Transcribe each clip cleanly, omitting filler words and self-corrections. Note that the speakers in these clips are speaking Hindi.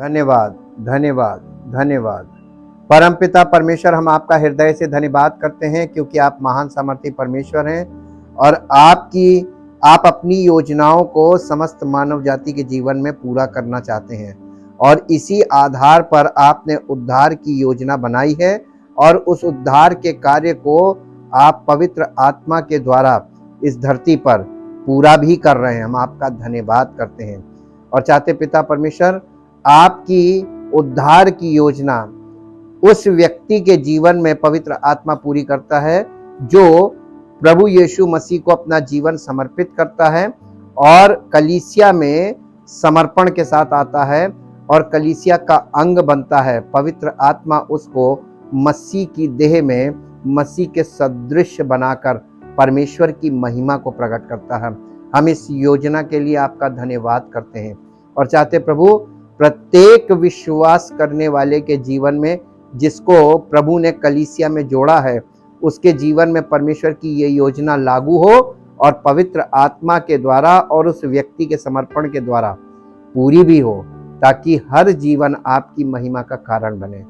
धन्यवाद, धन्यवाद, धन्यवाद। परमपिता परमेश्वर, हम आपका हृदय से धन्यवाद करते हैं क्योंकि आप महान सामर्थी परमेश्वर हैं और आप अपनी योजनाओं को समस्त मानव जाति के जीवन में पूरा करना चाहते हैं और इसी आधार पर आपने उद्धार की योजना बनाई है और उस उद्धार के कार्य को आप पवित्र आत्मा के द्वारा इस धरती पर पूरा भी कर रहे हैं। हम आपका धन्यवाद करते हैं और चाहते पिता परमेश्वर, आपकी उद्धार की योजना उस व्यक्ति के जीवन में पवित्र आत्मा पूरी करता है जो प्रभु यीशु मसीह को अपना जीवन समर्पित करता है और कलीसिया में समर्पण के साथ आता है और कलीसिया का अंग बनता है। पवित्र आत्मा उसको मसीह की देह में मसीह के सदृश बनाकर परमेश्वर की महिमा को प्रकट करता है। हम इस योजना के लिए आपका धन्यवाद करते हैं और चाहते प्रभु, प्रत्येक विश्वास करने वाले के जीवन में जिसको प्रभु ने कलीसिया में जोड़ा है, उसके जीवन में परमेश्वर की ये योजना लागू हो और पवित्र आत्मा के द्वारा और उस व्यक्ति के समर्पण के द्वारा पूरी भी हो, ताकि हर जीवन आपकी महिमा का कारण बने।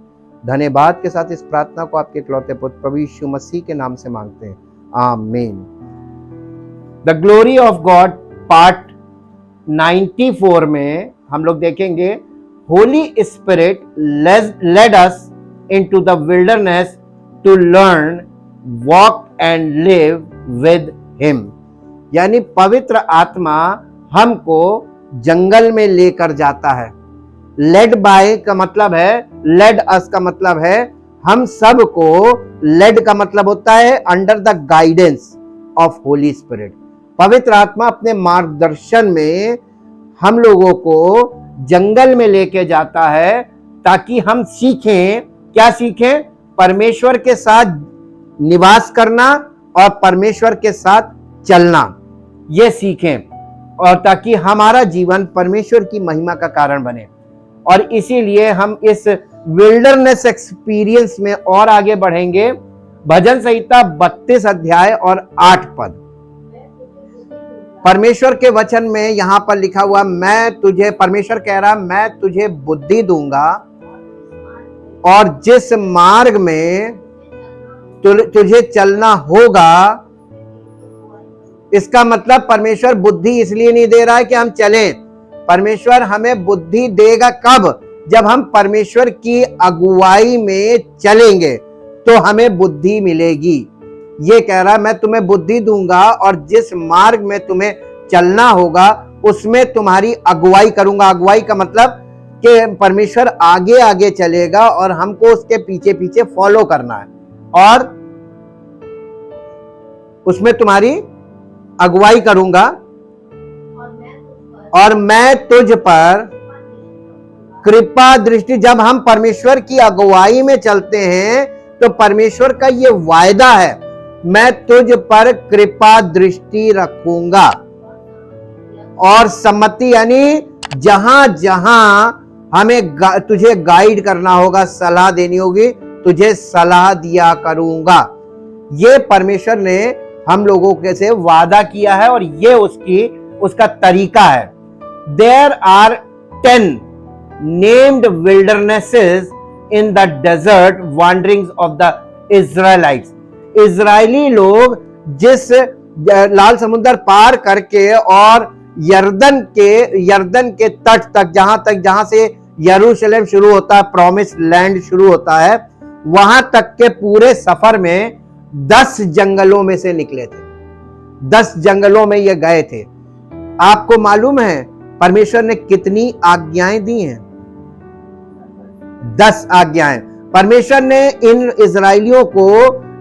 धन्यवाद के साथ इस प्रार्थना को आपके इकलौते पुत्र प्रभु यीशु मसीह के नाम से मांगते हैं, आमीन। The glory of God part 94 में हम लोग देखेंगे, Holy Spirit led us into the wilderness to learn walk and live with him. यानी पवित्र आत्मा हमको जंगल में लेकर जाता है। लेड बाय का मतलब है, लेड अस का मतलब है हम सब को, लेड का मतलब होता है under the guidance of Holi spirit. पवित्र आत्मा अपने मार्गदर्शन में हम लोगों को जंगल में लेके जाता है ताकि हम सीखें। क्या सीखें? परमेश्वर के साथ निवास करना और परमेश्वर के साथ चलना, ये सीखें और ताकि हमारा जीवन परमेश्वर की महिमा का कारण बने। और इसीलिए हम इस विल्डरनेस एक्सपीरियंस में और आगे बढ़ेंगे। भजन संहिता 32 अध्याय और 8 पद, परमेश्वर के वचन में यहां पर लिखा हुआ, परमेश्वर कह रहा, मैं तुझे बुद्धि दूंगा और जिस मार्ग में तुझे चलना होगा। इसका मतलब परमेश्वर बुद्धि इसलिए नहीं दे रहा है कि हम चलें। परमेश्वर हमें बुद्धि देगा कब? जब हम परमेश्वर की अगुवाई में चलेंगे तो हमें बुद्धि मिलेगी। ये कह रहा है, मैं तुम्हें बुद्धि दूंगा और जिस मार्ग में तुम्हें चलना होगा उसमें तुम्हारी अगुवाई करूंगा। अगुवाई का मतलब कि परमेश्वर आगे आगे चलेगा और हमको उसके पीछे पीछे फॉलो करना है और उसमें तुम्हारी अगुवाई करूंगा और मैं तुझ पर कृपा दृष्टि। जब हम परमेश्वर की अगुवाई में चलते हैं तो परमेश्वर का ये वायदा है, मैं तुझ पर कृपा दृष्टि रखूंगा। और सम्मति यानी जहां जहां हमें तुझे गाइड करना होगा, सलाह देनी होगी, तुझे सलाह दिया करूंगा। ये परमेश्वर ने हम लोगों के से वादा किया है और ये उसका तरीका है। There are 10 named wildernesses in the desert wanderings of the Israelites. Israeli लोग जिस लाल समुद्र पार करके और यर्दन के तट तक, जहां से यरूशलेम शुरू होता है, प्रॉमिस लैंड शुरू होता है, वहां तक के पूरे सफर में 10 जंगलों में से निकले थे। 10 जंगलों में ये गए थे। आपको मालूम है परमेश्वर ने कितनी आज्ञाएं दी हैं? 10 आज्ञाएं। परमेश्वर ने इन इजरायलियों को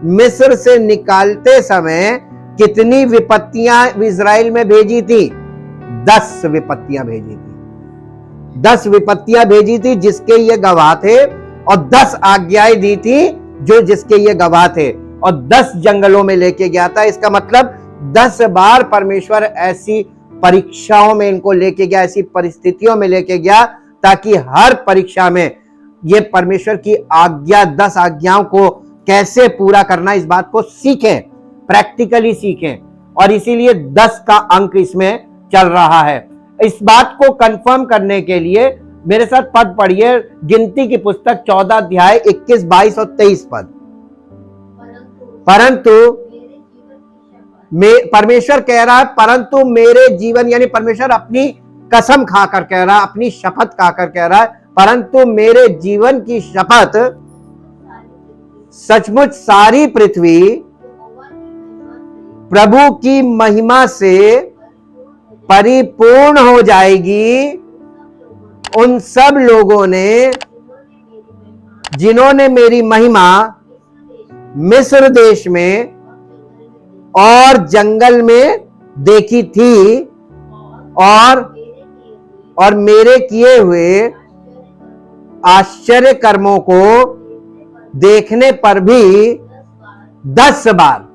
मिस्र से निकालते समय कितनी विपत्तियां इजराइल में भेजी थी? 10 विपत्तियां भेजी थी। 10 विपत्तियां भेजी थी जिसके ये गवाह थे और 10 आज्ञाएं दी थी जो जिसके ये गवाह थे और 10 जंगलों में लेके गया था। इसका मतलब 10 बार परमेश्वर ऐसी परीक्षाओं में इनको लेके गया, ऐसी परिस्थितियों में लेके गया ताकि हर परीक्षा में ये परमेश्वर की आज्ञा, 10 आज्ञाओं को कैसे पूरा करना, इस बात को सीखें, प्रैक्टिकली सीखें। और इसीलिए 10 का अंक इसमें चल रहा है। इस बात को कंफर्म करने के लिए मेरे साथ पद पढ़िए, गिनती की पुस्तक 14 अध्याय 21, 22 और 23 पद। परंतु परमेश्वर कह रहा है, परंतु मेरे जीवन, यानी परमेश्वर अपनी कसम खाकर कह रहा है, अपनी शपथ खाकर कह रहा है, परंतु मेरे जीवन की शपथ सचमुच सारी पृथ्वी प्रभु की महिमा से परिपूर्ण हो जाएगी। उन सब लोगों ने जिन्होंने मेरी महिमा मिस्र देश में और जंगल में देखी थी और मेरे किए हुए आश्चर्य कर्मों को देखने पर भी 10 बार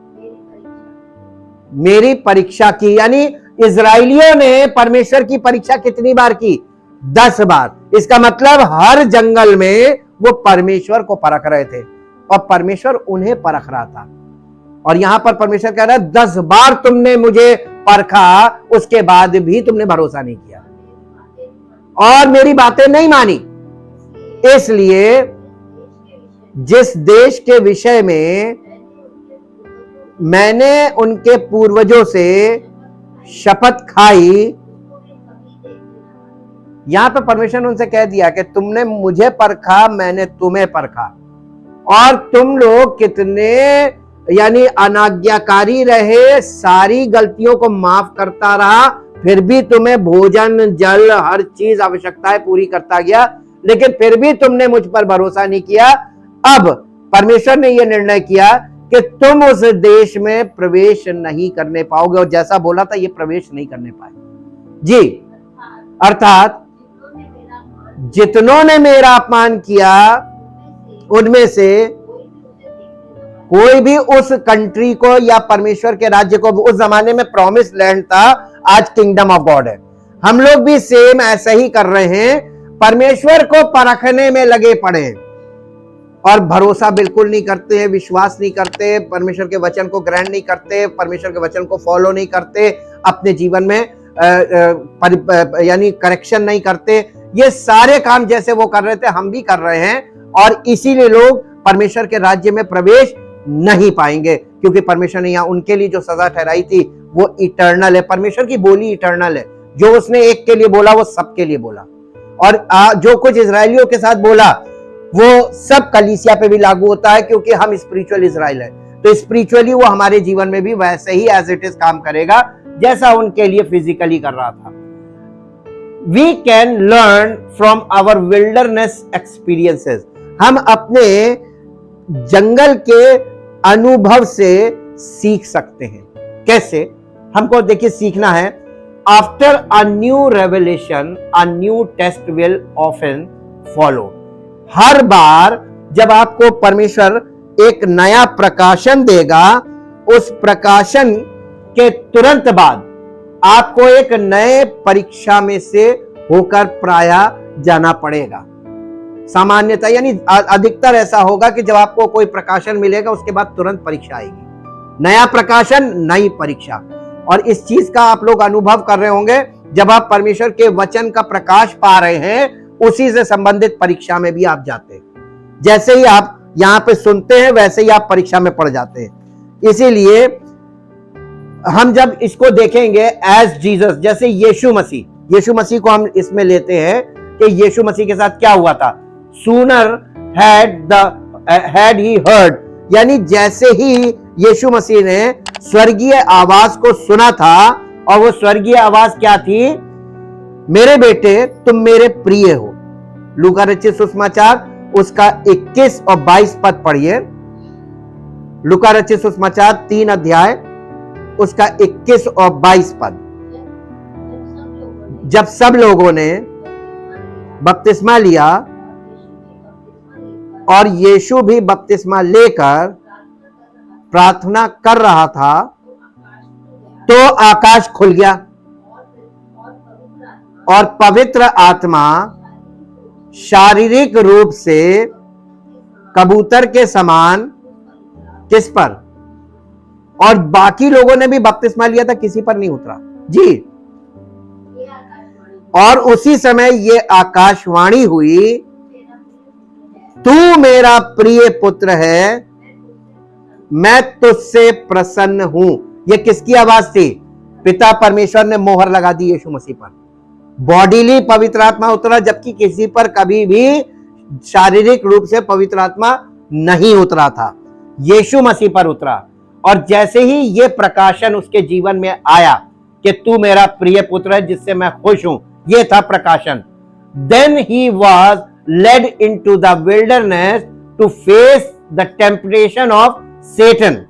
मेरी परीक्षा की। यानी इजराइलियों ने परमेश्वर की परीक्षा कितनी बार की? 10 बार। इसका मतलब हर जंगल में वो परमेश्वर को परख रहे थे और परमेश्वर उन्हें परख रहा था। और यहां पर परमेश्वर कह रहा है 10 बार तुमने मुझे परखा, उसके बाद भी तुमने भरोसा नहीं किया और मेरी बातें नहीं मानी। इसलिए जिस देश के विषय में मैंने उनके पूर्वजों से शपथ खाई, यहां पर परमेश्वर ने उनसे कह दिया कि तुमने मुझे परखा, मैंने तुम्हें परखा, और तुम लोग कितने यानी अनाज्ञाकारी रहे, सारी गलतियों को माफ करता रहा, फिर भी तुम्हें भोजन जल हर चीज आवश्यकताएं पूरी करता गया, लेकिन फिर भी तुमने मुझ पर भरोसा नहीं किया। अब परमेश्वर ने यह निर्णय किया कि तुम उस देश में प्रवेश नहीं करने पाओगे, और जैसा बोला था ये प्रवेश नहीं करने पाए जी। अर्थात जितनों ने मेरा अपमान किया उनमें से कोई भी उस कंट्री को या परमेश्वर के राज्य को, उस जमाने में प्रॉमिस लैंड था, आज किंगडम ऑफ गॉड है। हम लोग भी सेम ऐसा ही कर रहे हैं, परमेश्वर को परखने में लगे पड़े हैं और भरोसा बिल्कुल नहीं करते हैं, विश्वास नहीं करते, परमेश्वर के वचन को ग्रहण नहीं करते, परमेश्वर के वचन को फॉलो नहीं करते, अपने जीवन में यानी करेक्शन नहीं करते। ये सारे काम जैसे वो कर रहे थे हम भी कर रहे हैं, और इसीलिए लोग परमेश्वर के राज्य में प्रवेश नहीं पाएंगे, क्योंकि परमेश्वर ने यहाँ उनके लिए जो सजा ठहराई थी वो इटर्नल है। परमेश्वर की बोली इटर्नल है, जो उसने एक के लिए बोला वो सबके लिए बोला, और जो कुछ इजरायलियों के साथ बोला वो सब कलीसिया पे भी लागू होता है, क्योंकि हम स्पिरिचुअल इजराइल है। तो स्पिरिचुअली वो हमारे जीवन में भी वैसे ही एज इट इज काम करेगा जैसा उनके लिए फिजिकली कर रहा था। We can learn from our wilderness experiences. हम अपने जंगल के अनुभव से सीख सकते हैं। कैसे? हमको देखिए सीखना है। After a new revelation, a new test will often follow. हर बार जब आपको परमेश्वर एक नया प्रकाशन देगा, उस प्रकाशन के तुरंत बाद आपको एक नए परीक्षा में से होकर प्राय जाना पड़ेगा। सामान्यतः यानी अधिकतर ऐसा होगा कि जब आपको कोई प्रकाशन मिलेगा उसके बाद तुरंत परीक्षा आएगी। नया प्रकाशन, नई परीक्षा। और इस चीज का आप लोग अनुभव कर रहे होंगे, जब आप परमेश्वर के वचन का प्रकाश पा रहे हैं, उसी से संबंधित परीक्षा में भी आप जाते हैं। जैसे ही आप यहां पे सुनते हैं वैसे ही आप परीक्षा में पड़ जाते हैं। इसीलिए हम जब इसको देखेंगे एज जीसस, जैसे यीशु मसीह को हम इसमें लेते हैं कि यीशु मसीह के साथ क्या हुआ था। सूनर हैड ही हर्ड, यानी जैसे ही यीशु मसीह ने स्वर्गीय आवाज को सुना था, और वो स्वर्गीय आवाज क्या थी? मेरे बेटे तुम मेरे प्रिय हो। लूका रचित सुसमाचार उसका 21 और 22 पद पढ़िए। लूका रचित सुसमाचार 3 अध्याय उसका 21 और 22 पद। जब सब लोगों ने बपतिस्मा लिया और यीशु भी बपतिस्मा लेकर प्रार्थना कर रहा था, तो आकाश खुल गया और पवित्र आत्मा शारीरिक रूप से कबूतर के समान किस पर? और बाकी लोगों ने भी बपतिस्मा लिया था, किसी पर नहीं उतरा जी। और उसी समय ये आकाशवाणी हुई, तू मेरा प्रिय पुत्र है, मैं तुझसे प्रसन्न हूं। ये किसकी आवाज थी? पिता परमेश्वर ने मोहर लगा दी यीशु मसीह पर। बॉडीली पवित्र आत्मा उतरा, जबकि किसी पर कभी भी शारीरिक रूप से पवित्र आत्मा नहीं उतरा था, यीशु मसीह पर उतरा। और जैसे ही ये प्रकाशन उसके जीवन में आया कि तू मेरा प्रिय पुत्र है जिससे मैं खुश हूं, ये था प्रकाशन। Then he was led into the wilderness to face the temptation of Satan.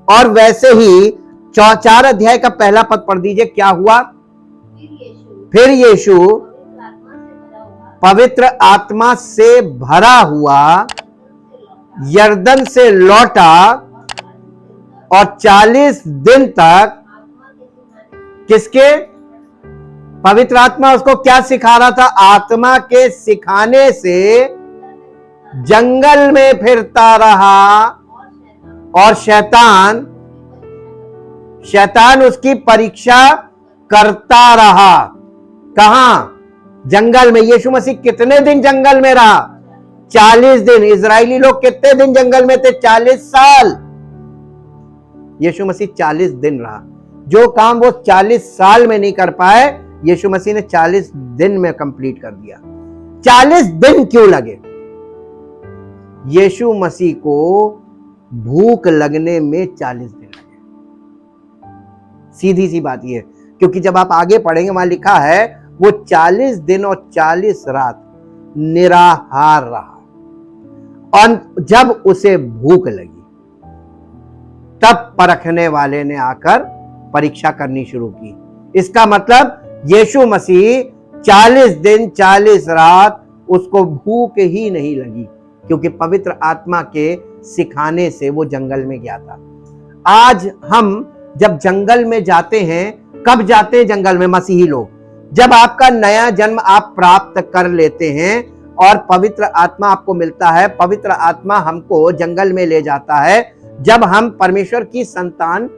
और वैसे ही 4 अध्याय का पहला पद पढ़ दीजिए, क्या हुआ? फिर यीशु पवित्र आत्मा से भरा हुआ यरदन से लौटा और 40 दिन तक किसके? पवित्र आत्मा उसको क्या सिखा रहा था? आत्मा के सिखाने से जंगल में फिरता रहा और शैतान उसकी परीक्षा करता रहा। कहां? जंगल में। यीशु मसीह कितने दिन जंगल में रहा? 40 दिन। इजरायली लोग कितने दिन जंगल में थे? 40 साल। यीशु मसीह 40 दिन रहा। जो काम वो 40 साल में नहीं कर पाए, यीशु मसीह ने 40 दिन में कंप्लीट कर दिया। 40 दिन क्यों लगे? यीशु मसीह को भूख लगने में 40 दिन लगे। सीधी सी बात यह, क्योंकि जब आप आगे पढ़ेंगे वहां लिखा है वो 40 दिन और 40 रात निराहार रहा। और जब उसे भूख लगी तब परखने वाले ने आकर परीक्षा करनी शुरू की। इसका मतलब यीशु मसीह 40 दिन 40 रात उसको भूख ही नहीं लगी, क्योंकि पवित्र आत्मा के सिखाने से वो जंगल में गया था। आज हम जब जंगल में जाते हैं, कब जाते हैं जंगल में? मसीही लोग, जब आपका नया जन्म आप प्राप्त कर लेते हैं और पवित्र आत्मा आपको मिलता है। पवित्र आत्मा हमको जंगल में ले जाता है जब हम परमेश्वर की संतान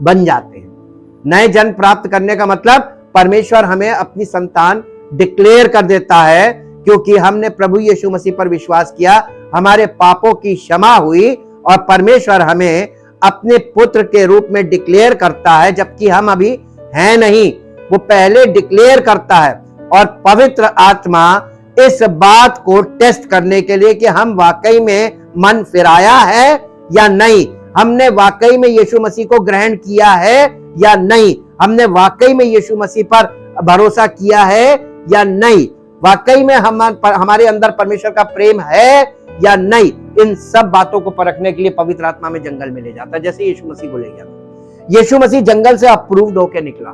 बन जाते हैं। नए जन्म प्राप्त करने का मतलब परमेश्वर हमें अपनी संतान डिक्लेयर कर देता है, क्योंकि हमने प्रभु यीशु मसीह पर विश्वास किया, हमारे पापों की क्षमा हुई और परमेश्वर हमें अपने पुत्र के रूप में डिक्लेयर करता है, जबकि हम अभी हैं नहीं, वो पहले डिक्लेयर करता है। और पवित्र आत्मा इस बात को टेस्ट करने के लिए कि हम वाकई में मन फिराया है या नहीं, हमने वाकई में यीशु मसीह को ग्रहण किया है या नहीं, हमने वाकई में यीशु मसीह पर भरोसा किया है या नहीं, वाकई में हमारे अंदर परमेश्वर का प्रेम है या नहीं, इन सब बातों को परखने के लिए पवित्र आत्मा में जंगल में ले जाता है। जैसे यीशु मसीह को ले गया था। यीशु मसीह जंगल से अप्रूव्ड होकर निकला,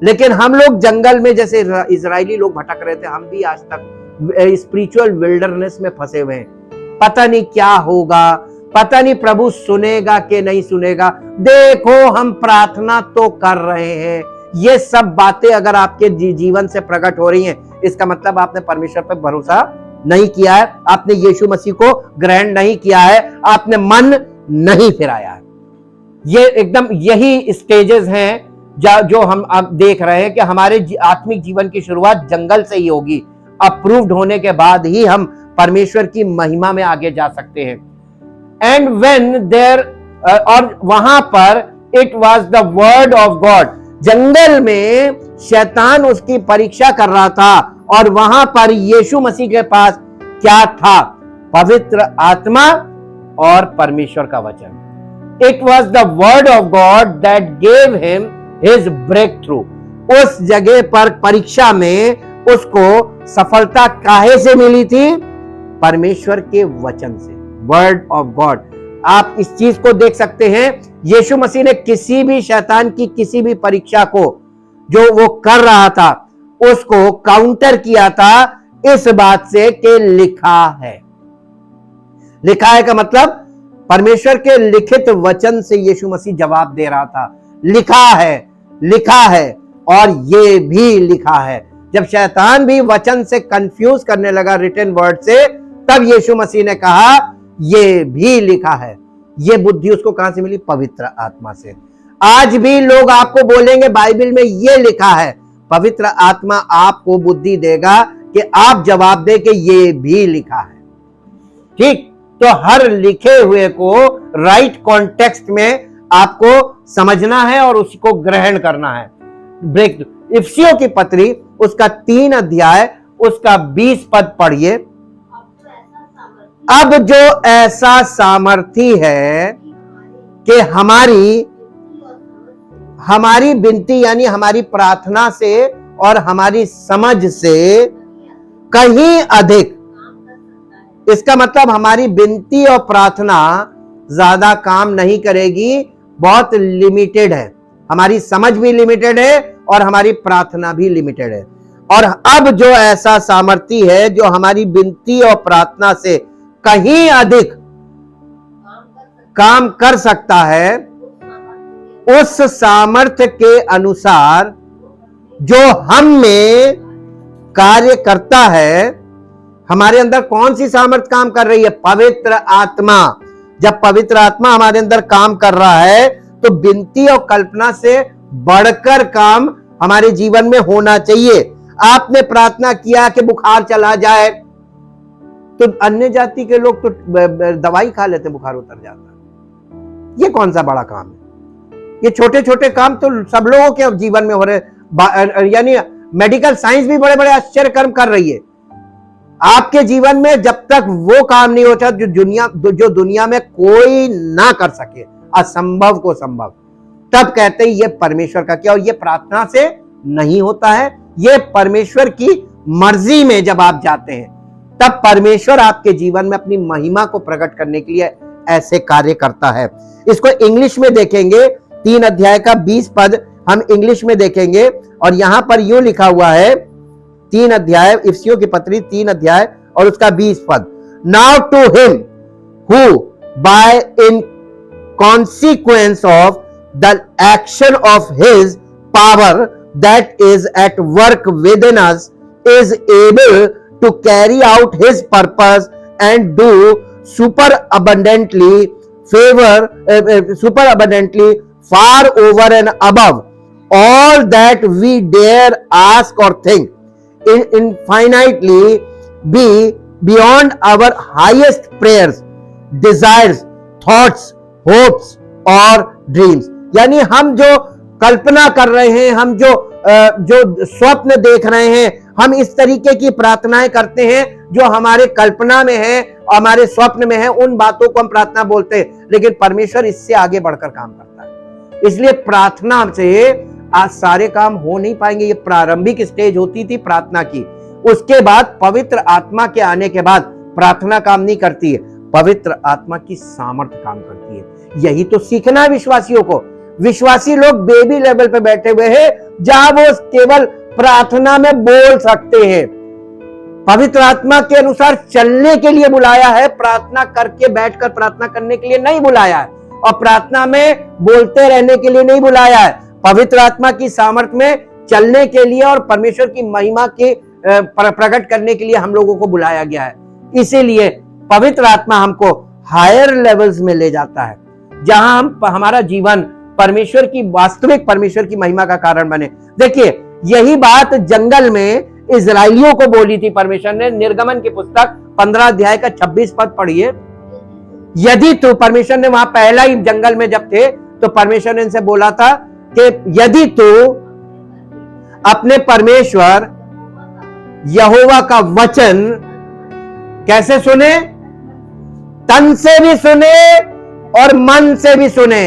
लेकिन हम लोग जंगल में जैसे इजरायली लोग भटक रहे थे, हम भी आज तक स्पिरिचुअल विल्डरनेस में फंसे हुए हैं। पता नहीं क्या होगा, पता नहीं प्रभु सुनेगा कि नहीं सुनेगा। देखो हम प्रार्थना तो कर रहे हैं। ये सब बातें अगर आपके जीवन से प्रकट हो रही हैं, इसका मतलब आपने परमेश्वर पर भरोसा नहीं किया है, आपने यीशु मसीह को ग्रहण नहीं किया है, आपने मन नहीं फिराया है। ये एकदम यही स्टेजेस हैं जो हम अब देख रहे हैं कि हमारे आत्मिक जीवन की शुरुआत जंगल से ही होगी। अप्रूव्ड होने के बाद ही हम परमेश्वर की महिमा में आगे जा सकते हैं। एंड व्हेन देयर और वहां पर it was the word of God. जंगल में शैतान उसकी परीक्षा कर रहा था और वहां पर यीशु मसीह के पास क्या था? पवित्र आत्मा और परमेश्वर का वचन। It was the word of God that gave him his breakthrough. उस जगह पर परीक्षा में उसको सफलता काहे से मिली थी? परमेश्वर के वचन से, वर्ड ऑफ गॉड। आप इस चीज को देख सकते हैं, यीशु मसीह ने किसी भी शैतान की किसी भी परीक्षा को जो वो कर रहा था उसको काउंटर किया था इस बात से कि लिखा है। लिखा है का मतलब परमेश्वर के लिखित वचन से यीशु मसीह जवाब दे रहा था। लिखा है, लिखा है और ये भी लिखा है। जब शैतान भी वचन से कंफ्यूज करने लगा रिटन वर्ड से, तब यीशु मसीह ने कहा ये भी लिखा है, ये बुद्धि उसको कहां से मिली? पवित्र आत्मा से। आज भी लोग आपको बोलेंगे बाइबल में ये लिखा है, पवित्र आत्मा आपको बुद्धि देगा कि आप जवाब दे कि ये भी लिखा है। ठीक, तो हर लिखे हुए को राइट कॉन्टेक्स्ट में आपको समझना है और उसको ग्रहण करना है। ब्रेक इफिसियों की पत्री उसका 3 अध्याय उसका 20 पद पढ़िए। अब जो ऐसा सामर्थी है कि हमारी विनती यानी हमारी प्रार्थना से और हमारी समझ से कहीं अधिक, इसका मतलब हमारी विनती और प्रार्थना ज्यादा काम नहीं करेगी, बहुत लिमिटेड है। हमारी समझ भी लिमिटेड है और हमारी प्रार्थना भी लिमिटेड है। और अब जो ऐसा सामर्थी है जो हमारी विनती और प्रार्थना से कहीं अधिक काम कर सकता है, उस सामर्थ्य के अनुसार जो हम में कार्य करता है। हमारे अंदर कौन सी सामर्थ्य काम कर रही है? पवित्र आत्मा। जब पवित्र आत्मा हमारे अंदर काम कर रहा है तो विनती और कल्पना से बढ़कर काम हमारे जीवन में होना चाहिए। आपने प्रार्थना किया कि बुखार चला जाए, तो अन्य जाति के लोग तो दवाई खा लेते, बुखार उतर जाता। ये कौन सा बड़ा काम है? ये छोटे छोटे काम तो सब लोगों के जीवन में हो रहे, यानी मेडिकल साइंस भी बड़े बड़े आश्चर्य कर्म कर रही है। आपके जीवन में जब तक वो काम नहीं होता जो दुनिया में कोई ना कर सके, असंभव को संभव, तब कहते हैं ये परमेश्वर का किया। और ये प्रार्थना से नहीं होता है, ये परमेश्वर की मर्जी में जब आप जाते हैं तब परमेश्वर आपके जीवन में अपनी महिमा को प्रकट करने के लिए ऐसे कार्य करता है। इसको इंग्लिश में देखेंगे, 3 अध्याय का 20 पद हम इंग्लिश में देखेंगे और यहां पर यूं लिखा हुआ है, 3 अध्याय इफिसियों की पत्री 3 अध्याय और उसका 20 पद। Now to him who by in consequence of the action of his power that is at work within us is able to carry out his purpose and do superabundantly far over and above all that we dare ask or think, infinitely be beyond our highest prayers, desires, thoughts, hopes or dreams। यानी हम जो कल्पना कर रहे हैं, हम जो स्वप्न देख रहे हैं, हम इस तरीके की प्रार्थनाएं करते हैं जो हमारे कल्पना में है, हमारे स्वप्न में है, उन बातों को हम प्रार्थना बोलते हैं। लेकिन परमेश्वर इससे आगे बढ़कर काम करता है। इसलिए प्रार्थना से आज सारे काम हो नहीं पाएंगे। ये प्रारंभिक स्टेज होती थी प्रार्थना की, उसके बाद पवित्र आत्मा के आने के बाद प्रार्थना काम नहीं करती है, पवित्र आत्मा की सामर्थ्य काम करती है। यही तो सीखना है विश्वासियों को। विश्वासी लोग बेबी लेवल पे बैठे हुए हैं जहां वो केवल प्रार्थना में बोल सकते हैं। पवित्र आत्मा के अनुसार चलने के लिए बुलाया है, प्रार्थना करके बैठकर प्रार्थना करने के लिए नहीं बुलाया है, और प्रार्थना में बोलते रहने के लिए नहीं बुलाया है। पवित्र आत्मा की सामर्थ्य में चलने के लिए और परमेश्वर की महिमा के प्रकट करने के लिए हम लोगों को बुलाया गया है। इसीलिए पवित्र आत्मा हमको हायर लेवल्स में ले जाता है, जहां हमारा जीवन परमेश्वर की वास्तविक परमेश्वर की महिमा का कारण बने। देखिए, यही बात जंगल में इजराइलियों को बोली थी परमेश्वर ने। निर्गमन की पुस्तक 15 अध्याय का 26 पद पढ़िए। यदि तू, परमेश्वर ने वहां पहला ही जंगल में जब थे तो परमेश्वर ने इनसे बोला था कि यदि तू अपने परमेश्वर यहोवा का वचन कैसे सुने, तन से भी सुने और मन से भी सुने।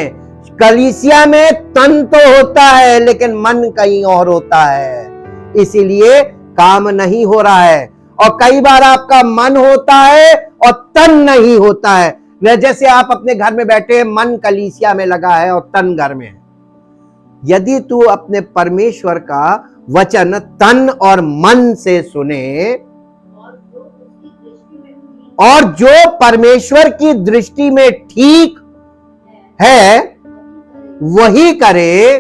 कलीसिया में तन तो होता है लेकिन मन कहीं और होता है, इसीलिए काम नहीं हो रहा है। और कई बार आपका मन होता है और तन नहीं होता है। जैसे आप अपने घर में बैठे, मन कलीसिया में लगा है और तन घर में है। यदि तू अपने परमेश्वर का वचन तन और मन से सुने और जो परमेश्वर की दृष्टि में ठीक है वही करे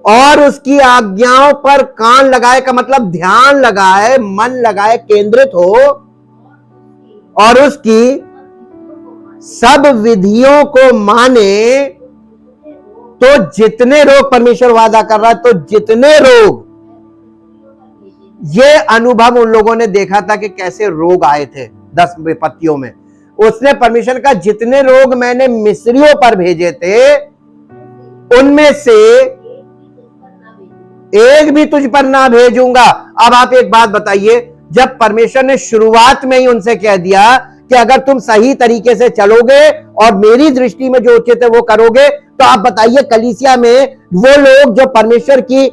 और उसकी आज्ञाओं पर कान लगाए, का मतलब ध्यान लगाए, मन लगाए, केंद्रित हो और उसकी सब विधियों को माने तो जितने रोग, परमेश्वर वादा कर रहा है, तो जितने रोग, ये अनुभव उन लोगों ने देखा था कि कैसे रोग आए थे 10 विपत्तियों में। उसने परमेश्वर का जितने रोग मैंने मिस्रियों पर भेजे थे, उनमें से एक भी तुझ पर ना भेजूंगा। अब आप एक बात बताइए, जब परमेश्वर ने शुरुआत में ही उनसे कह दिया कि अगर तुम सही तरीके से चलोगे और मेरी दृष्टि में जो उचित है वो करोगे, तो आप बताइए कलीसिया में वो लोग जो परमेश्वर की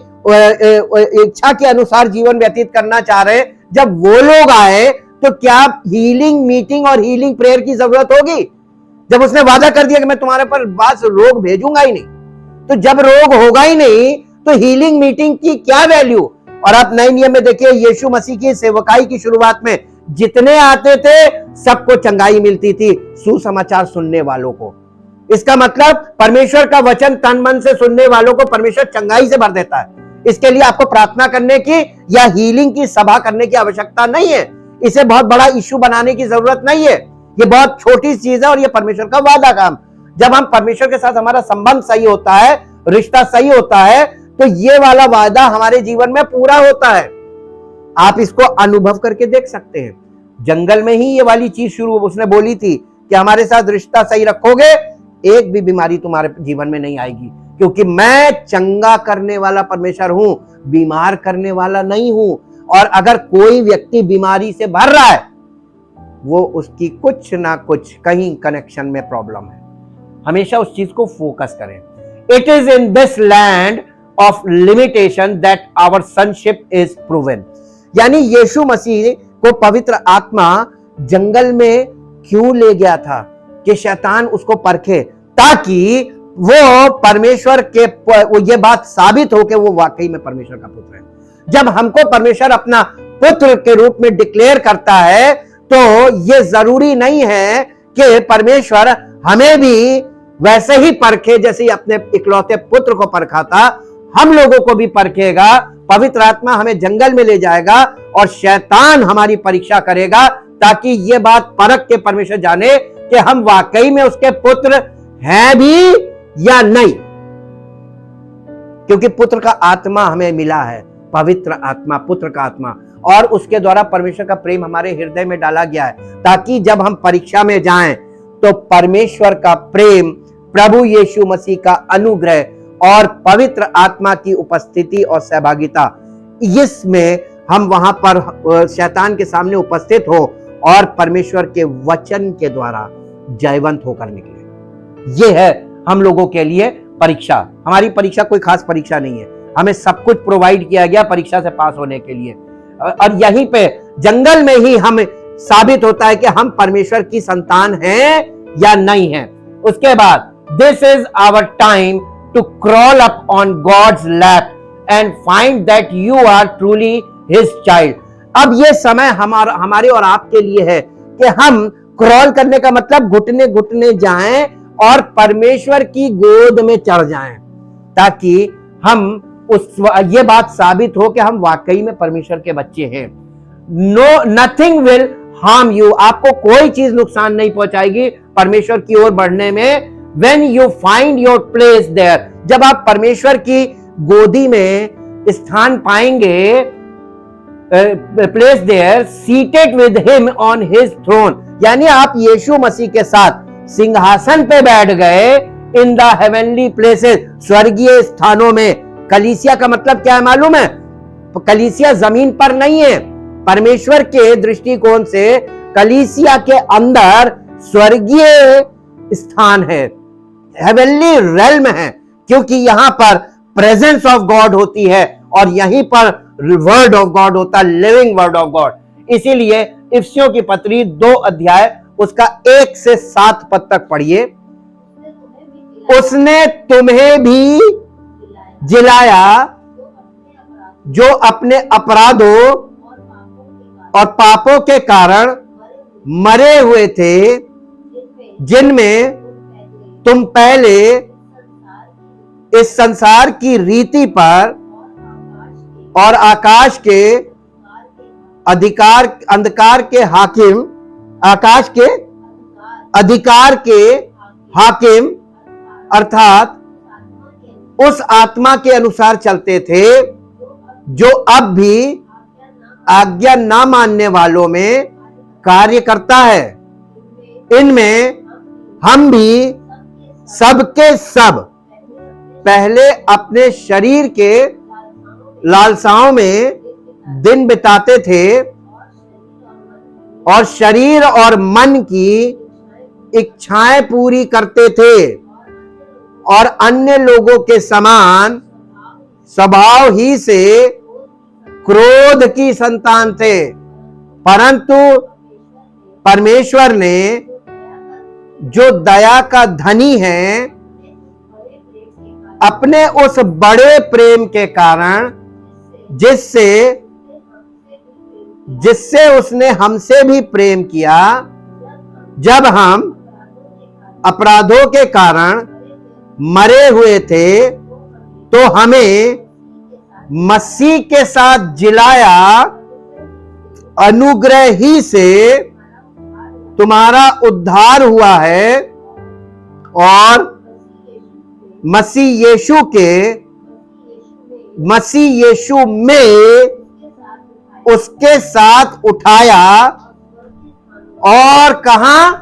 इच्छा के अनुसार जीवन व्यतीत करना चाह रहे, जब वो लोग आए तो क्या हीलिंग मीटिंग और हीलिंग प्रेयर की जरूरत होगी? जब उसने वादा कर दिया कि मैं तुम्हारे पर बस रोग भेजूंगा ही नहीं, तो जब रोग होगा ही नहीं तो हीलिंग मीटिंग की क्या वैल्यू? और आप नए नियम में देखिए, यीशु मसीह की सेवकाई की शुरुआत में जितने आते थे सबको चंगाई मिलती थी, सुसमाचार सुनने वालों को। इसका मतलब परमेश्वर का वचन तन मन से सुनने वालों को परमेश्वर चंगाई से भर देता है। इसके लिए आपको प्रार्थना करने की या हीलिंग की सभा करने की आवश्यकता नहीं है। इसे बहुत बड़ा इश्यू बनाने की जरूरत नहीं है। ये बहुत छोटी चीज है और ये परमेश्वर का वादा काम। जब हम परमेश्वर के साथ हमारा संबंध सही होता है, रिश्ता सही होता है, तो ये वाला वादा हमारे जीवन में पूरा होता है। आप इसको अनुभव करके देख सकते हैं। जंगल में ही ये वाली चीज शुरू उसने बोली थी कि हमारे साथ रिश्ता सही रखोगे, एक भी बीमारी तुम्हारे जीवन में नहीं आएगी, क्योंकि मैं चंगा करने वाला परमेश्वर हूं, बीमार करने वाला नहीं हूं। और अगर कोई व्यक्ति बीमारी से भर रहा है, वो उसकी कुछ ना कुछ कहीं कनेक्शन में प्रॉब्लम है। हमेशा उस चीज को फोकस करें। It is in this land of limitation that our sonship is proven. यानी यीशु मसीह को पवित्र आत्मा जंगल में क्यों ले गया था? कि शैतान उसको परखे, ताकि वो परमेश्वर के ये बात साबित हो कि वो वाकई में परमेश्वर का पुत्र है। जब हमको परमेश्वर अपना पुत्र के रूप में डिक्लेयर करता है, तो ये जरूरी नहीं है कि परमेश्वर हमें भी वैसे ही परखे जैसे ही अपने इकलौते पुत्र को परखा था, हम लोगों को भी परखेगा। पवित्र आत्मा हमें जंगल में ले जाएगा और शैतान हमारी परीक्षा करेगा, ताकि ये बात परख के परमेश्वर जाने कि हम वाकई में उसके पुत्र हैं भी या नहीं। क्योंकि पुत्र का आत्मा हमें मिला है, पवित्र आत्मा, पुत्र का आत्मा, और उसके द्वारा परमेश्वर का प्रेम हमारे हृदय में डाला गया है, ताकि जब हम परीक्षा में जाएं तो परमेश्वर का प्रेम, प्रभु यीशु मसीह का अनुग्रह और पवित्र आत्मा की उपस्थिति और सहभागिता, इसमें हम वहां पर शैतान के सामने उपस्थित हो और परमेश्वर के वचन के द्वारा जयवंत होकर निकले। ये है हम लोगों के लिए परीक्षा। हमारी परीक्षा कोई खास परीक्षा नहीं है, हमें सब कुछ प्रोवाइड किया गया परीक्षा से पास होने के लिए। और यहीं पे जंगल में ही हम साबित होता है कि हम परमेश्वर की संतान हैं या नहीं हैं। उसके बाद this is our time to crawl up on God's lap and find that you are truly his child. अब ये समय हमारे और आपके लिए है कि हम क्रॉल करने का मतलब घुटने घुटने जाएं और परमेश्वर की गोद में चढ़ जाएं, ताकि हम ये बात साबित हो कि हम वाकई में परमेश्वर के बच्चे हैं। नथिंग विल हार्म यू, आपको कोई चीज नुकसान नहीं पहुंचाएगी परमेश्वर की ओर बढ़ने में। When you find your place there, जब आप परमेश्वर की गोदी में स्थान पाएंगे, place there, seated with him on his throne, यानी आप यीशु मसीह के साथ सिंहासन पे बैठ गए in the heavenly places, स्वर्गीय स्थानों में। कलीसिया का मतलब क्या है मालूम है? कलीसिया जमीन पर नहीं है। परमेश्वर के दृष्टिकोण से कलीसिया के अंदर स्वर्गीय स्थान है, हेवनली रेल्म है, क्योंकि यहां पर प्रेजेंस ऑफ गॉड होती है और यहीं पर वर्ड ऑफ गॉड होता है, लिविंग वर्ड ऑफ गॉड। इसीलिए इफिसियों की पत्री 2 अध्याय उसका 1 से 7 पद तक पढ़िए। उसने तुम्हें भी जिलाया जो अपने अपराधों और पापों के कारण मरे हुए थे, जिनमें तुम पहले इस संसार की रीति पर और आकाश के अंधकार के हाकिम, आकाश के अधिकार के हाकिम अर्थात उस आत्मा के अनुसार चलते थे जो अब भी आज्ञा ना मानने वालों में कार्य करता है। इनमें हम भी सबके सब पहले अपने शरीर के लालसाओं में दिन बिताते थे और शरीर और मन की इच्छाएं पूरी करते थे और अन्य लोगों के समान स्वभाव ही से क्रोध की संतान थे। परंतु परमेश्वर ने जो दया का धनी है अपने उस बड़े प्रेम के कारण जिससे उसने हमसे भी प्रेम किया, जब हम अपराधों के कारण मरे हुए थे तो हमें मसीह के साथ जिलाया। अनुग्रह ही से तुम्हारा उद्धार हुआ है और मसीह यीशु में उसके साथ उठाया और कहां?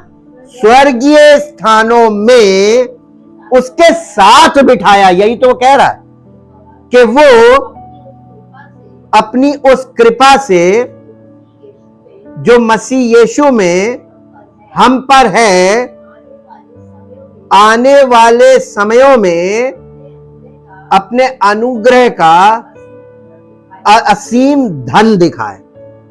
स्वर्गीय स्थानों में उसके साथ बिठाया। यही तो वो कह रहा है कि वो अपनी उस कृपा से जो मसीह यीशु में हम पर है, आने वाले समयों में अपने अनुग्रह का असीम धन दिखाए।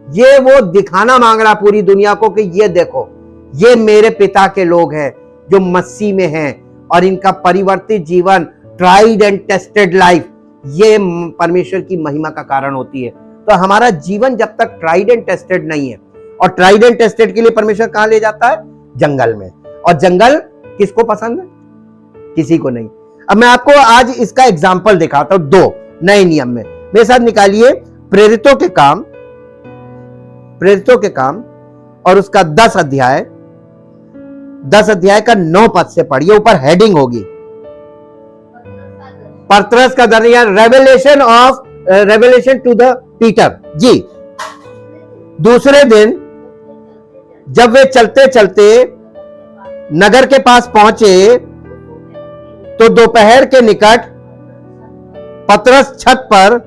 ये वो दिखाना मांग रहा पूरी दुनिया को कि ये देखो, ये मेरे पिता के लोग हैं जो मसीह में हैं और इनका परिवर्तित जीवन, ट्राइड एंड टेस्टेड लाइफ, ये परमेश्वर की महिमा का कारण होती है। तो हमारा जीवन जब तक ट्राइड एंड टेस्टेड नहीं है, और ट्राइड एंड टेस्टेड के लिए परमेश्वर कहां ले जाता है? जंगल में। और जंगल किसको पसंद है? किसी को नहीं। अब मैं आपको आज इसका एग्जाम्पल दिखाता हूं 2 नए नियम में। मेरे साथ निकालिए प्रेरितों के काम और उसका 10 अध्याय का 9 पद से पढ़िए। ऊपर हेडिंग होगी पतरस का दर्शन, रेवलेशन टू द पीटर जी। दूसरे दिन जब वे चलते चलते नगर के पास पहुंचे तो दोपहर के निकट पतरस छत पर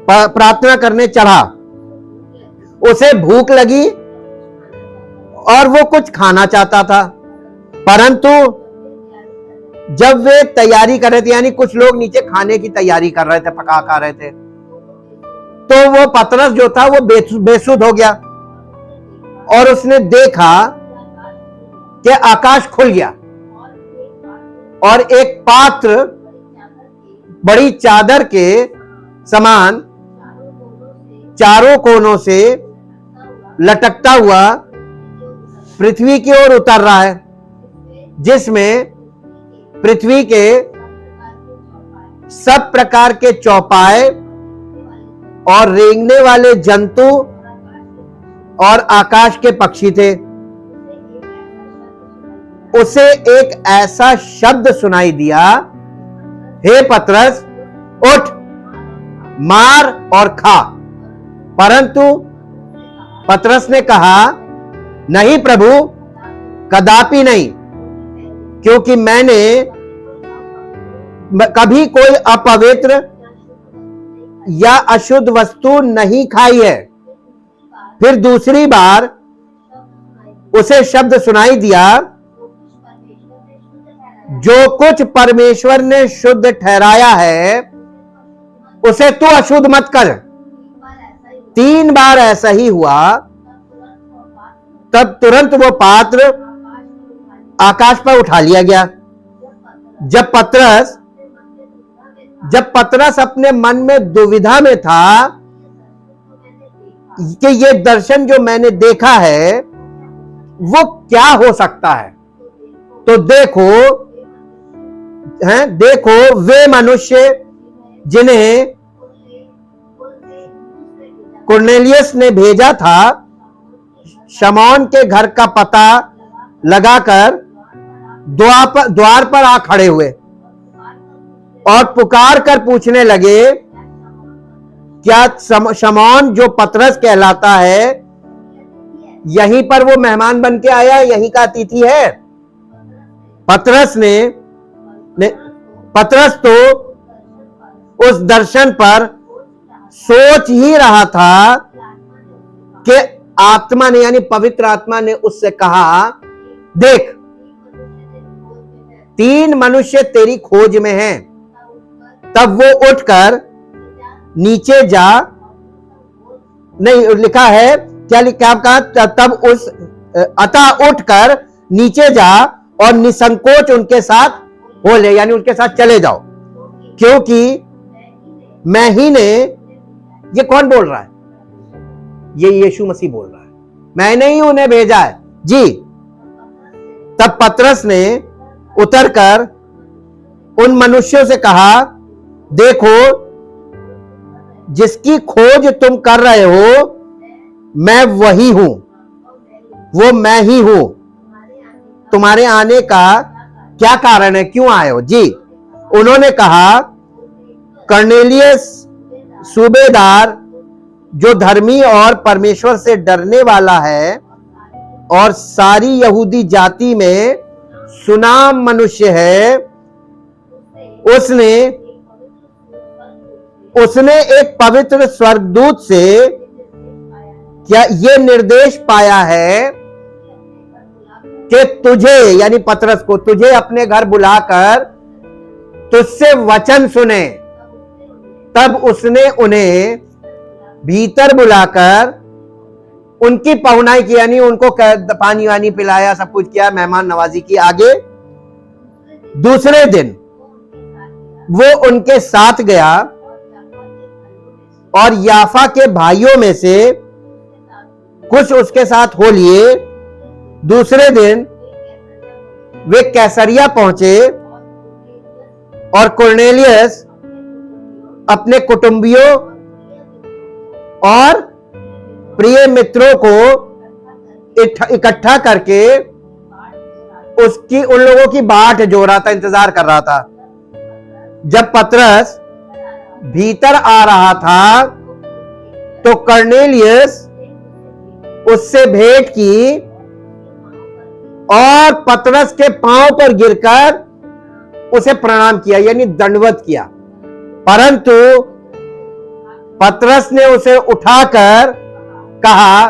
प्रार्थना करने चढ़ा। उसे भूख लगी और वो कुछ खाना चाहता था, परंतु जब वे तैयारी कर रहे थे, यानी कुछ लोग नीचे खाने की तैयारी कर रहे थे, पका खा रहे थे, तो वो पतरस जो था वो बेसुध हो गया और उसने देखा कि आकाश खुल गया और एक पात्र बड़ी चादर के समान चारों कोनों से लटकता हुआ पृथ्वी की ओर उतर रहा है, जिसमें पृथ्वी के सब प्रकार के चौपाए और रेंगने वाले जंतु और आकाश के पक्षी थे। उसे एक ऐसा शब्द सुनाई दिया, हे पतरस, उठ, मार और खा। परंतु पतरस ने कहा, नहीं प्रभु, कदापि नहीं, क्योंकि मैंने कभी कोई अपवित्र या अशुद्ध वस्तु नहीं खाई है। फिर दूसरी बार उसे शब्द सुनाई दिया, जो कुछ परमेश्वर ने शुद्ध ठहराया है उसे तू अशुद्ध मत कर। 3 बार ऐसा ही हुआ। तब तुरंत वो पात्र आकाश पर उठा लिया गया। जब पतरस अपने मन में दुविधा में था कि ये दर्शन जो मैंने देखा है वो क्या हो सकता है, तो देखो वे मनुष्य जिन्हें कुरनेलियस ने भेजा था, शमौन के घर का पता लगाकर द्वार पर आ खड़े हुए और पुकार कर पूछने लगे, क्या शमौन जो पतरस कहलाता है यहीं पर वो मेहमान बन के आया, यहीं का अतिथि है? पतरस तो उस दर्शन पर सोच ही रहा था कि आत्मा ने यानी पवित्र आत्मा ने उससे कहा, देख 3 मनुष्य तेरी खोज में हैं। तब वो उठकर नीचे जा, नहीं लिखा है क्या कहा, तब उस अतः उठकर नीचे जा और निसंकोच उनके साथ हो ले, यानी उनके साथ चले जाओ, क्योंकि मैं ही ने, ये कौन बोल रहा है? ये यीशु मसीह बोल रहा है, मैंने ही उन्हें भेजा है जी। तब पतरस ने उतरकर उन मनुष्यों से कहा, देखो जिसकी खोज तुम कर रहे हो मैं वही हूं, वो मैं ही हूं। तुम्हारे आने का क्या कारण है, क्यों आए हो जी? उन्होंने कहा, कर्नेलियस सूबेदार जो धर्मी और परमेश्वर से डरने वाला है और सारी यहूदी जाति में सुनाम मनुष्य है, उसने एक पवित्र स्वर्गदूत से क्या ये निर्देश पाया है कि तुझे यानी पतरस को, तुझे अपने घर बुलाकर तुझसे वचन सुने। तब उसने उन्हें भीतर बुलाकर उनकी पहुनाई की, यानी उनको पानी वानी पिलाया, सब कुछ किया, मेहमान नवाजी की। आगे दूसरे दिन वो उनके साथ गया और याफा के भाइयों में से कुछ उसके साथ हो लिए। दूसरे दिन वे कैसरिया पहुंचे और कुरनेलियस अपने कुटुंबियों और प्रिय मित्रों को इकट्ठा करके उन लोगों की बाट जो रहा था, इंतजार कर रहा था। जब पतरस भीतर आ रहा था तो कर्नेलियस उससे भेंट की और पतरस के पांव पर गिरकर उसे प्रणाम किया, यानी दंडवत किया। परंतु पतरस ने उसे उठाकर कहा,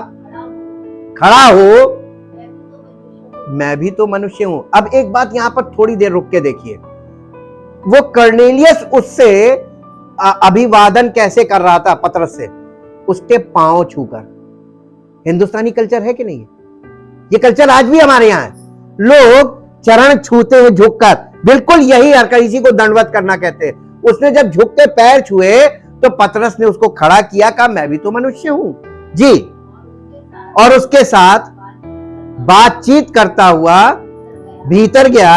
खड़ा हो, मैं भी तो मनुष्य हूं। अब एक बात यहां पर थोड़ी देर रुक के देखिए, वो कर्नेलियस उससे अभिवादन कैसे कर रहा था पतरस से? उसके पांव छूकर। हिंदुस्तानी कल्चर है कि नहीं? ये कल्चर आज भी हमारे यहां है। लोग चरण छूते हैं झुककर, बिल्कुल यही हरकत, इसी को दंडवत करना कहते हैं। उसने जब झुक के पैर छुए तो पतरस ने उसको खड़ा किया, कहा मैं भी तो मनुष्य हूं जी, और उसके साथ बातचीत करता हुआ भीतर गया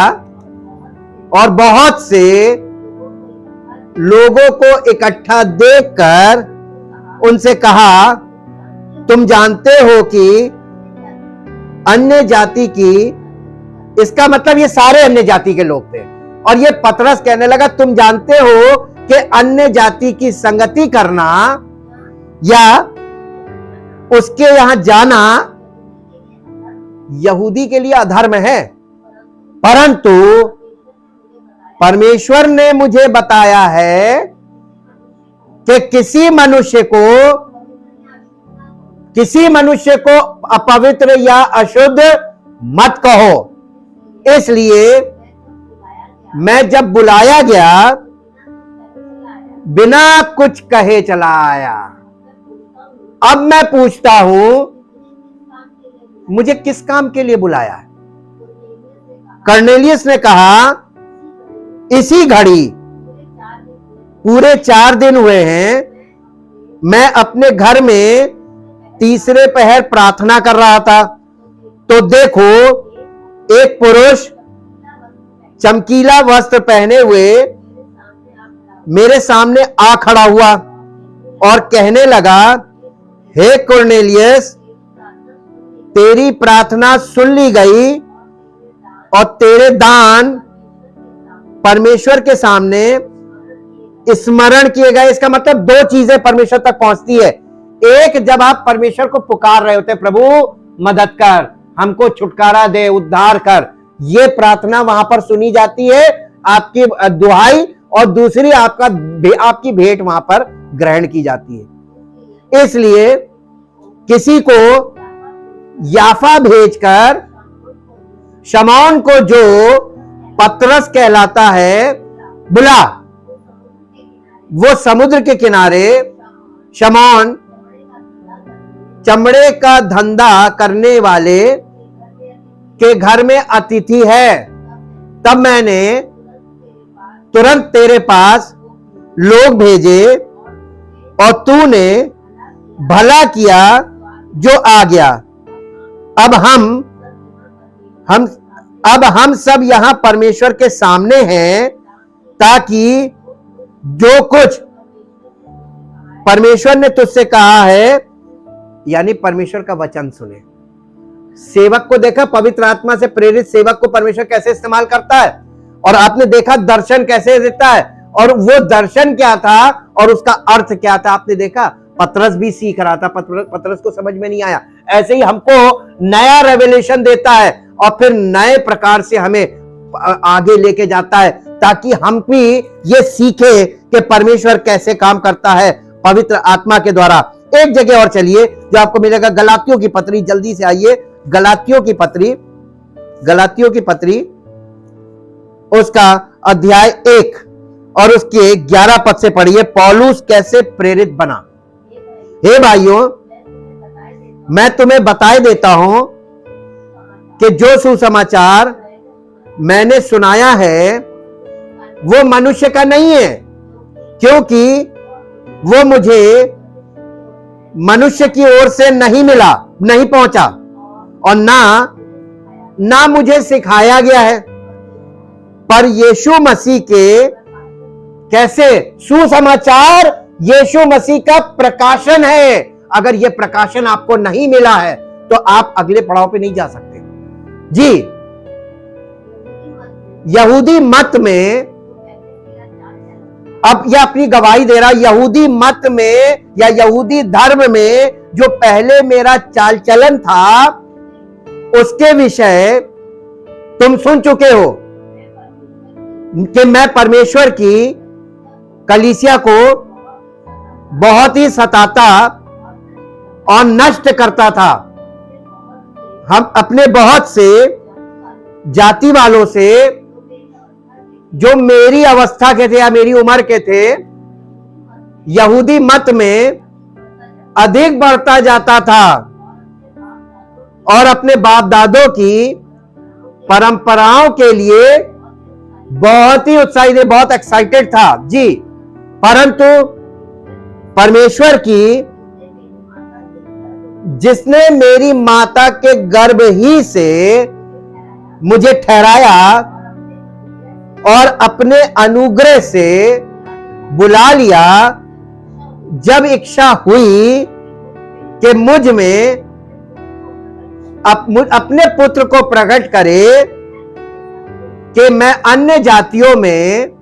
और बहुत से लोगों को इकट्ठा देखकर उनसे कहा, तुम जानते हो कि अन्य जाति की, इसका मतलब ये सारे अन्य जाति के लोग थे। और ये पतरस कहने लगा, तुम जानते हो कि अन्य जाति की संगति करना या उसके यहां जाना यहूदी के लिए अधर्म है, परंतु परमेश्वर ने मुझे बताया है कि किसी मनुष्य को अपवित्र या अशुद्ध मत कहो। इसलिए मैं जब बुलाया गया बिना कुछ कहे चला आया। अब मैं पूछता हूं, मुझे किस काम के लिए बुलाया है? कर्नेलियस ने कहा, इसी घड़ी पूरे 4 दिन हुए हैं, मैं अपने घर में तीसरे पहर प्रार्थना कर रहा था, तो देखो एक पुरुष चमकीला वस्त्र पहने हुए मेरे सामने आ खड़ा हुआ और कहने लगा, हे कुरनेलियस, तेरी प्रार्थना सुन ली गई और तेरे दान परमेश्वर के सामने स्मरण किए गए। इसका मतलब दो चीजें परमेश्वर तक पहुंचती है। एक, जब आप परमेश्वर को पुकार रहे होते, प्रभु मदद कर, हमको छुटकारा दे, उद्धार कर, ये प्रार्थना वहां पर सुनी जाती है, आपकी दुहाई, और दूसरी आपकी भेंट वहां पर ग्रहण की जाती है। इसलिए किसी को याफा भेजकर शमौन को, जो पतरस कहलाता है, बुला। वो समुद्र के किनारे शमौन चमड़े का धंधा करने वाले के घर में अतिथि है। तब मैंने तुरंत तेरे पास लोग भेजे और तूने भला किया जो आ गया। अब हम सब यहां परमेश्वर के सामने हैं, ताकि जो कुछ परमेश्वर ने तुझसे कहा है, यानी परमेश्वर का वचन सुने। सेवक को देखा, पवित्र आत्मा से प्रेरित सेवक को परमेश्वर कैसे इस्तेमाल करता है, और आपने देखा दर्शन कैसे देता है, और वो दर्शन क्या था और उसका अर्थ क्या था आपने देखा। पतरस भी सीख रहा था, पतरस को समझ में नहीं आया। ऐसे ही हमको नया रेवलेशन देता है और फिर नए प्रकार से हमें आगे लेके जाता है, ताकि हम भी ये सीखे कि परमेश्वर कैसे काम करता है पवित्र आत्मा के द्वारा। एक जगह और चलिए जो आपको मिलेगा, गलातियों की पत्री। जल्दी से आइए, गलातियों की पत्री उसका अध्याय 1 और उसके 11 पद से पढ़िए। पौलुस कैसे प्रेरित बना। हे भाइयों, मैं तुम्हें बताए देता हूं कि जो सुसमाचार मैंने सुनाया है वो मनुष्य का नहीं है, क्योंकि वो मुझे मनुष्य की ओर से नहीं मिला, नहीं पहुंचा, और ना मुझे सिखाया गया है, पर यीशु मसीह के कैसे सुसमाचार यीशु मसीह का प्रकाशन है। अगर यह प्रकाशन आपको नहीं मिला है तो आप अगले पड़ाव पे नहीं जा सकते। जी, यहूदी मत में, अब यह अपनी गवाही दे रहा, यहूदी मत में या यहूदी धर्म में जो पहले मेरा चाल चलन था, उसके विषय तुम सुन चुके हो कि मैं परमेश्वर की कलीसिया को बहुत ही सताता और नष्ट करता था। हम अपने बहुत से जाति वालों से, जो मेरी अवस्था के थे या मेरी उम्र के थे, यहूदी मत में अधिक बढ़ता जाता था और अपने बाप दादों की परंपराओं के लिए बहुत ही उत्साहित, बहुत एक्साइटेड था। जी, परंतु परमेश्वर की, जिसने मेरी माता के गर्भ ही से मुझे ठहराया और अपने अनुग्रह से बुला लिया, जब इच्छा हुई कि मुझ में अपने पुत्र को प्रकट करे कि मैं अन्य जातियों में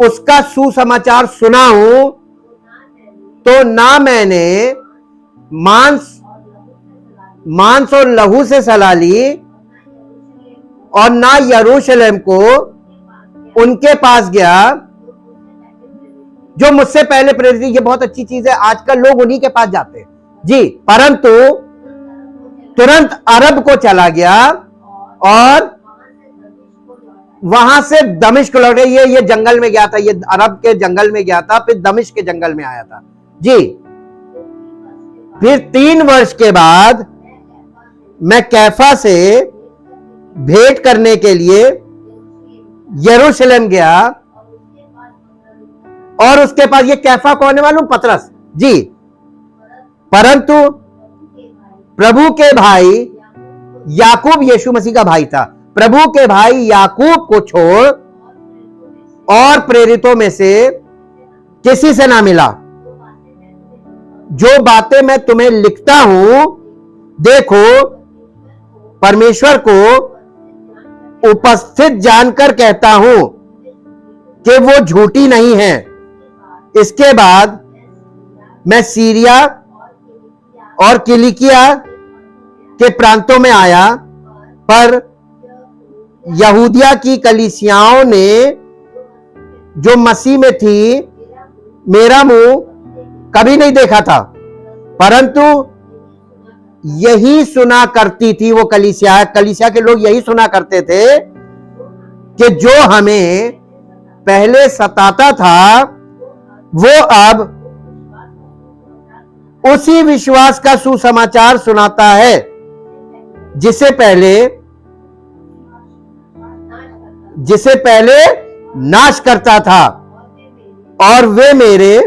उसका सुसमाचार सुनाऊं, तो ना मैंने मांस और लहू से सलाह ली और ना यरूशलेम को उनके पास गया जो मुझसे पहले प्रेरित थी। ये बहुत अच्छी चीज है, आजकल लोग उन्हीं के पास जाते हैं। जी, परंतु तुरंत अरब को चला गया और वहां से दमिश्क लौटे। ये जंगल में गया था, ये अरब के जंगल में गया था, फिर दमिश्क के जंगल में आया था। जी, फिर 3 वर्ष के बाद मैं कैफा से भेंट करने के लिए यरूशलेम गया, और उसके पास, ये कैफा कौन है मालूम? पतरस। जी, परंतु प्रभु के भाई याकूब, यीशु मसीह का भाई था, प्रभु के भाई याकूब को छोड़ और प्रेरितों में से किसी से ना मिला। जो बातें मैं तुम्हें लिखता हूं, देखो परमेश्वर को उपस्थित जानकर कहता हूं कि वो झूठी नहीं है। इसके बाद मैं सीरिया और किलिकिया के प्रांतों में आया, पर यहूदिया की कलीसियाओं ने जो मसीह में थी मेरा मुंह कभी नहीं देखा था, परंतु यही सुना करती थी वो कलीसिया के लोग यही सुना करते थे कि जो हमें पहले सताता था वो अब उसी विश्वास का सुसमाचार सुनाता है जिसे पहले नाश करता था, और वे मेरे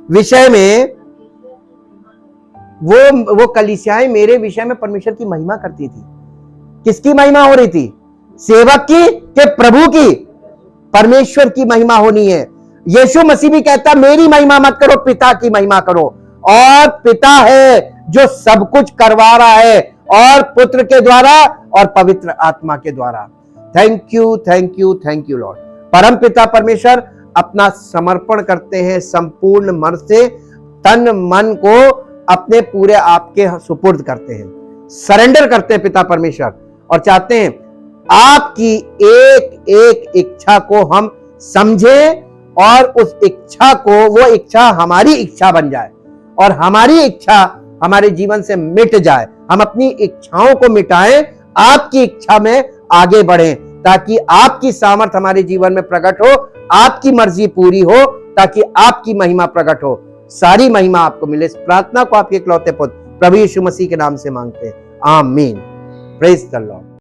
विषय में वो कलीसियाएं मेरे विषय में परमेश्वर की महिमा करती थी। किसकी महिमा हो रही थी? सेवक की कि प्रभु की? परमेश्वर की महिमा होनी है। यीशु मसीह भी कहता मेरी महिमा मत करो, पिता की महिमा करो, और पिता है जो सब कुछ करवा रहा है, और पुत्र के द्वारा और पवित्र आत्मा के द्वारा। Thank you, thank you, thank you Lord. परम पिता परमेश्वर अपना समर्पण करते हैं संपूर्ण मन से, तन मन को अपने पूरे आपके सुपुर्द करते हैं, सरेंडर करते हैं पिता परमेश्वर, और चाहते हैं आपकी एक एक इच्छा को हम समझें और उस इच्छा को, वो इच्छा हमारी इच्छा बन जाए और हमारी इच्छा हमारे जीवन से मिट जाए। हम अपनी इच्छाओं को मिटाएं, आपकी इच्छा में आगे बढ़ें, ताकि आपकी सामर्थ हमारे जीवन में प्रकट हो, आपकी मर्जी पूरी हो, ताकि आपकी महिमा प्रकट हो। सारी महिमा आपको मिले। इस प्रार्थना को आपके इकलौते पुत्र प्रभु यीशु मसीह के नाम से मांगते हैं, आमीन। Praise the Lord.